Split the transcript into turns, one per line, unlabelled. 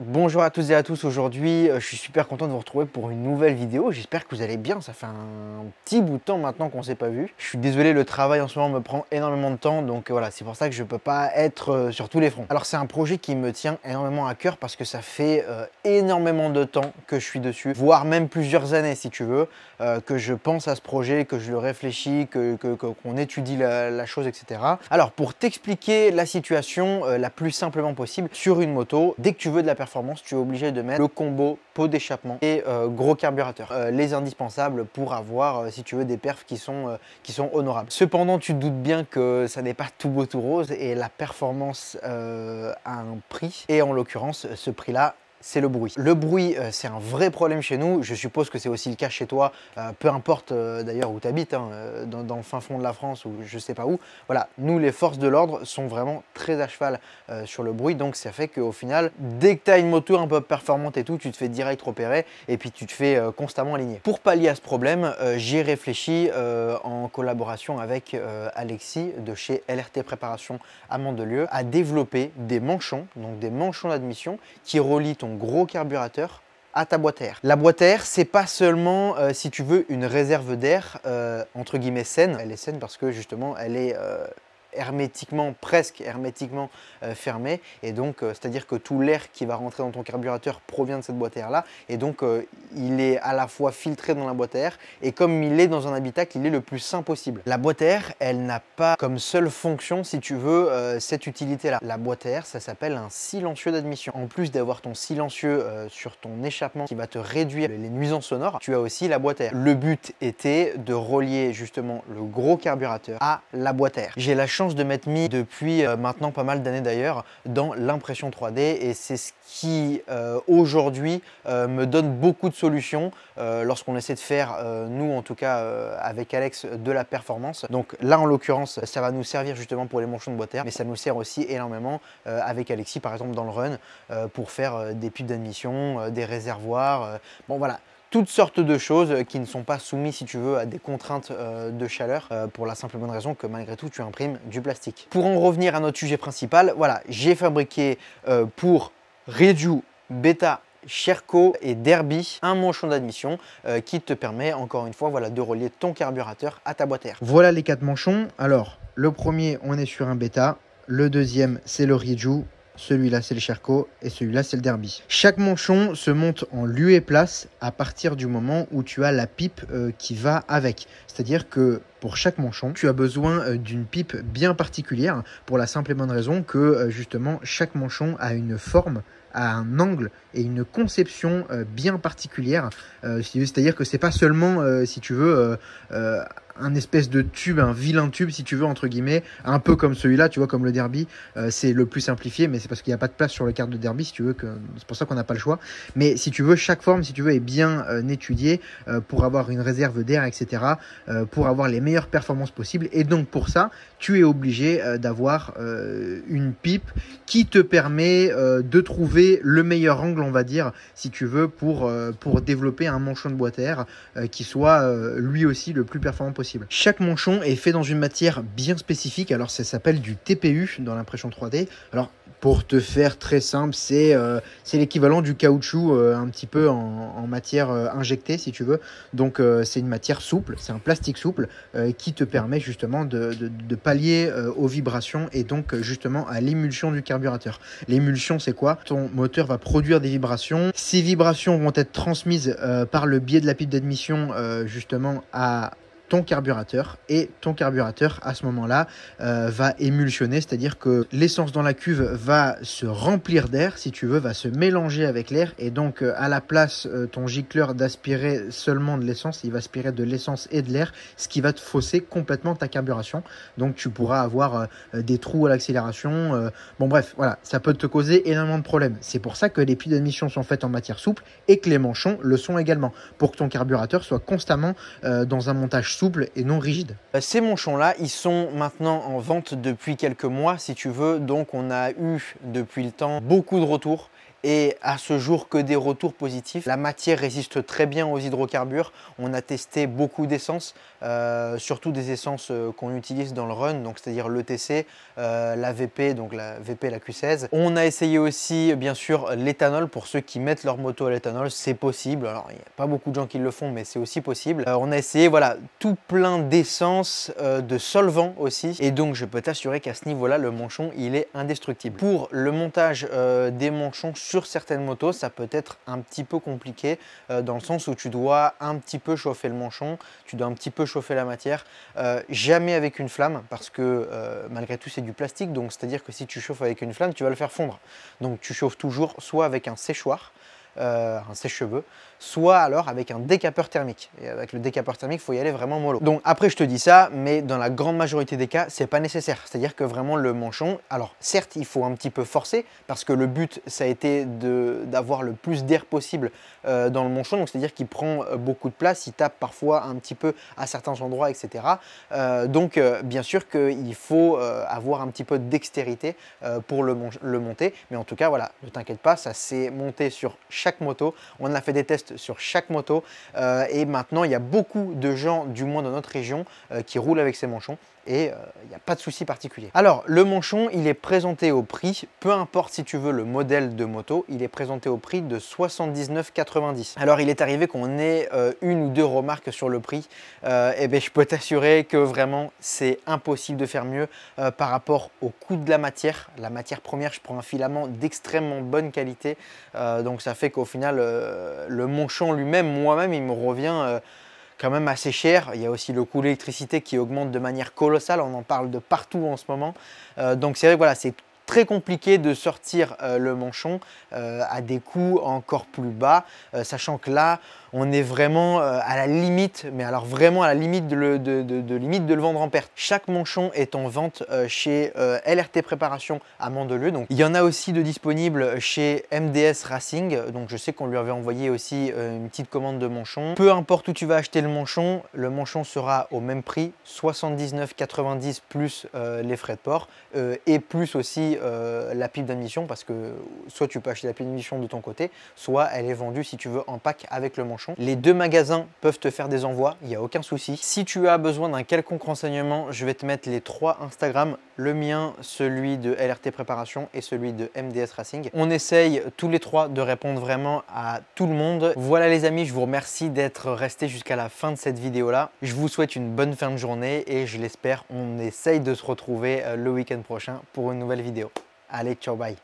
Bonjour à tous et à tous, aujourd'hui je suis super content de vous retrouver pour une nouvelle vidéo, j'espère que vous allez bien, ça fait un petit bout de temps maintenant qu'on ne s'est pas vu. Je suis désolé, le travail en ce moment me prend énormément de temps, donc voilà, c'est pour ça que je ne peux pas être sur tous les fronts. Alors c'est un projet qui me tient énormément à cœur parce que ça fait énormément de temps que je suis dessus, voire même plusieurs années si tu veux, que je pense à ce projet, que je le réfléchis, qu'on étudie la chose, etc. Alors pour t'expliquer la situation la plus simplement possible, sur une moto, dès que tu veux de la performance, tu es obligé de mettre le combo pot d'échappement et gros carburateur, les indispensables pour avoir, si tu veux, des perfs qui sont honorables. Cependant, tu te doutes bien que ça n'est pas tout beau tout rose et la performance a un prix, et en l'occurrence, ce prix-là, c'est le bruit. Le bruit, c'est un vrai problème chez nous. Je suppose que c'est aussi le cas chez toi, peu importe d'ailleurs où tu habites, hein, dans le fin fond de la France ou je sais pas où. Voilà, nous, les forces de l'ordre sont vraiment très à cheval sur le bruit. Donc, ça fait qu'au final, dès que tu as une moto un peu performante et tout, tu te fais direct repérer et puis tu te fais constamment aligner. Pour pallier à ce problème, j'ai réfléchi en collaboration avec Alexis de chez LRT Préparation à Mandelieu à développer des manchons, donc des manchons d'admission qui relient ton gros carburateur à ta boîte à air. La boîte à air, c'est pas seulement, si tu veux, une réserve d'air entre guillemets saine. Elle est saine parce que justement, elle est hermétiquement, presque hermétiquement fermée, et donc c'est-à-dire que tout l'air qui va rentrer dans ton carburateur provient de cette boîte à air là, et donc il est à la fois filtré dans la boîte à air, et comme il est dans un habitacle, il est le plus sain possible. La boîte à air, elle n'a pas comme seule fonction, si tu veux, cette utilité là. La boîte à air, ça s'appelle un silencieux d'admission. En plus d'avoir ton silencieux sur ton échappement qui va te réduire les nuisances sonores, tu as aussi la boîte à air. Le but était de relier justement le gros carburateur à la boîte à air. J'ai la chance de m'être mis depuis maintenant pas mal d'années d'ailleurs dans l'impression 3D, et c'est ce qui aujourd'hui me donne beaucoup de solutions lorsqu'on essaie de faire, nous en tout cas avec Alex, de la performance. Donc là en l'occurrence, ça va nous servir justement pour les manchons de boîte à air, mais ça nous sert aussi énormément avec Alexis par exemple dans le run pour faire des pipes d'admission, des réservoirs, bon voilà. Toutes sortes de choses qui ne sont pas soumises, si tu veux, à des contraintes de chaleur, pour la simple bonne raison que malgré tout, tu imprimes du plastique. Pour en revenir à notre sujet principal, voilà, j'ai fabriqué pour Ryu, Beta, Sherco et Derby un manchon d'admission qui te permet encore une fois, voilà, de relier ton carburateur à ta boîte à air. Voilà les 4 manchons. Alors, le premier, on est sur un Beta. Le deuxième, c'est le Ryu. Celui-là, c'est le Sherco et celui-là, c'est le Derby. Chaque manchon se monte en lieu et place à partir du moment où tu as la pipe qui va avec. C'est-à-dire que pour chaque manchon, tu as besoin d'une pipe bien particulière pour la simple et bonne raison que justement, chaque manchon a une forme, a un angle et une conception bien particulière. C'est-à-dire que c'est pas seulement, si tu veux, un espèce de tube, un vilain tube si tu veux entre guillemets, un peu comme celui-là, tu vois, comme le Derby, c'est le plus simplifié, mais c'est parce qu'il n'y a pas de place sur le cadre de Derby si tu veux, c'est pour ça qu'on n'a pas le choix. Mais si tu veux, chaque forme, si tu veux, est bien étudiée pour avoir une réserve d'air, etc., pour avoir les meilleures performances possibles. Et donc pour ça, tu es obligé d'avoir une pipe qui te permet de trouver le meilleur angle, on va dire, si tu veux, pour développer un manchon de boîte à air qui soit lui aussi le plus performant possible. Chaque manchon est fait dans une matière bien spécifique, alors ça s'appelle du TPU dans l'impression 3D. Alors pour te faire très simple, c'est l'équivalent du caoutchouc un petit peu en matière injectée si tu veux. Donc c'est une matière souple, c'est un plastique souple qui te permet justement de pallier aux vibrations et donc justement à l'émulsion du carburateur. L'émulsion, c'est quoi? Ton moteur va produire des vibrations. Ces vibrations vont être transmises par le biais de la pipe d'admission justement à ton carburateur, et ton carburateur à ce moment-là va émulsionner, c'est-à-dire que l'essence dans la cuve va se remplir d'air, si tu veux, va se mélanger avec l'air, et donc à la place ton gicleur d'aspirer seulement de l'essence, il va aspirer de l'essence et de l'air, ce qui va te fausser complètement ta carburation. Donc tu pourras avoir des trous à l'accélération, bon bref, voilà, ça peut te causer énormément de problèmes. C'est pour ça que les pipes d'admission sont faites en matière souple et que les manchons le sont également, pour que ton carburateur soit constamment dans un montage souple et non rigide. Ces manchons-là, ils sont maintenant en vente depuis quelques mois, si tu veux. Donc, on a eu depuis le temps beaucoup de retours et à ce jour que des retours positifs. La matière résiste très bien aux hydrocarbures. On a testé beaucoup d'essences, surtout des essences qu'on utilise dans le run, donc c'est-à-dire l'ETC, la VP, donc la VP, la Q16. On a essayé aussi bien sûr l'éthanol pour ceux qui mettent leur moto à l'éthanol, c'est possible. Alors il n'y a pas beaucoup de gens qui le font, mais c'est aussi possible. On a essayé voilà tout plein d'essences, de solvants aussi, et donc je peux t'assurer qu'à ce niveau-là, le manchon il est indestructible. Pour le montage des manchons sur certaines motos, ça peut être un petit peu compliqué dans le sens où tu dois un petit peu chauffer le manchon, tu dois un petit peu chauffer la matière, jamais avec une flamme parce que malgré tout c'est du plastique, donc c'est à dire que si tu chauffes avec une flamme tu vas le faire fondre. Donc tu chauffes toujours soit avec un séchoir, un sèche-cheveux, soit alors avec un décapeur thermique. Et avec le décapeur thermique, il faut y aller vraiment mollo. Donc après, je te dis ça, mais dans la grande majorité des cas, c'est pas nécessaire. C'est-à-dire que vraiment le manchon, alors certes, il faut un petit peu forcer parce que le but, ça a été d'avoir le plus d'air possible dans le manchon. Donc c'est-à-dire qu'il prend beaucoup de place, il tape parfois un petit peu à certains endroits, etc. Donc bien sûr qu'il faut avoir un petit peu de dextérité pour le monter. Mais en tout cas, voilà, ne t'inquiète pas, ça s'est monté sur chaque moto. On a fait des tests sur chaque moto et maintenant il y a beaucoup de gens, du moins dans notre région, qui roulent avec ces manchons et il n'y a pas de souci particulier. Alors le manchon, il est présenté au prix, peu importe si tu veux le modèle de moto, il est présenté au prix de 79,90 €. Alors il est arrivé qu'on ait une ou deux remarques sur le prix, et bien je peux t'assurer que vraiment c'est impossible de faire mieux par rapport au coût de la matière. La matière première, je prends un filament d'extrêmement bonne qualité, donc ça fait qu'au final le manchon lui-même, moi-même, il me revient quand même assez cher. Il y a aussi le coût de l'électricité qui augmente de manière colossale, on en parle de partout en ce moment. Donc c'est vrai que voilà, c'est très compliqué de sortir le manchon à des coûts encore plus bas, sachant que là on est vraiment à la limite, mais alors vraiment à la limite de le vendre en perte. Chaque manchon est en vente chez LRT Préparation à Mandelieu. Donc il y en a aussi de disponibles chez MDS Racing. Donc je sais qu'on lui avait envoyé aussi une petite commande de manchon. Peu importe où tu vas acheter le manchon sera au même prix, 79,90 € plus les frais de port et plus aussi la pipe d'admission, parce que soit tu peux acheter la pipe d'admission de ton côté, soit elle est vendue si tu veux en pack avec le manchon. Les deux magasins peuvent te faire des envois, il n'y a aucun souci. Si tu as besoin d'un quelconque renseignement, je vais te mettre les trois Instagram, le mien, celui de LRT Préparation et celui de MDS Racing. On essaye tous les trois de répondre vraiment à tout le monde. Voilà les amis, je vous remercie d'être restés jusqu'à la fin de cette vidéo là. Je vous souhaite une bonne fin de journée et je l'espère, on essaye de se retrouver le week-end prochain pour une nouvelle vidéo. Allez, ciao, bye.